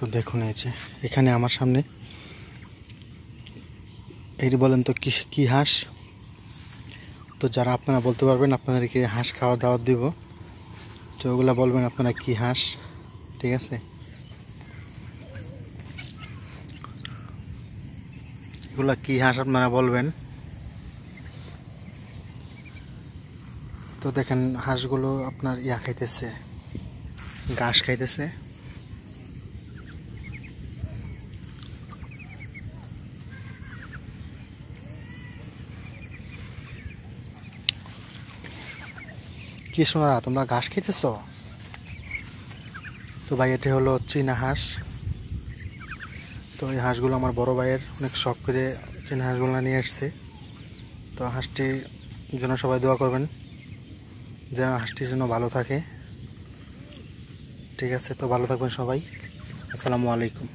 তো দেখুন এই যে এখানে আমার সামনে এই বলেন তো কি হাঁস। তো যারা আপনারা বলতে পারবেন আপনাদেরকে হাঁস খাওয়ার দাওয়াত দিব। তো ওগুলা বলবেন আপনারা কি হাঁস, ঠিক আছে? এগুলা কি হাঁস আপনারা বলবেন। তো দেখেন হাঁসগুলো আপনার খাইতেছে, ঘাস খাইতেছে। কি শোনারা, তোমরা ঘাস খাইতেছ? তো ভাই এটা হলো চীনা হাঁস। তো এই হাঁসগুলো আমার বড় ভাইয়ের অনেক শখ করে চীনা হাঁসগুলো নিয়ে এসছে। তো হাঁসটির জন্য সবাই দোয়া করবেন যেন হাঁসটির জন্য ভালো থাকে, ঠিক আছে? তো ভালো থাকবেন সবাই। আসসালামু আলাইকুম।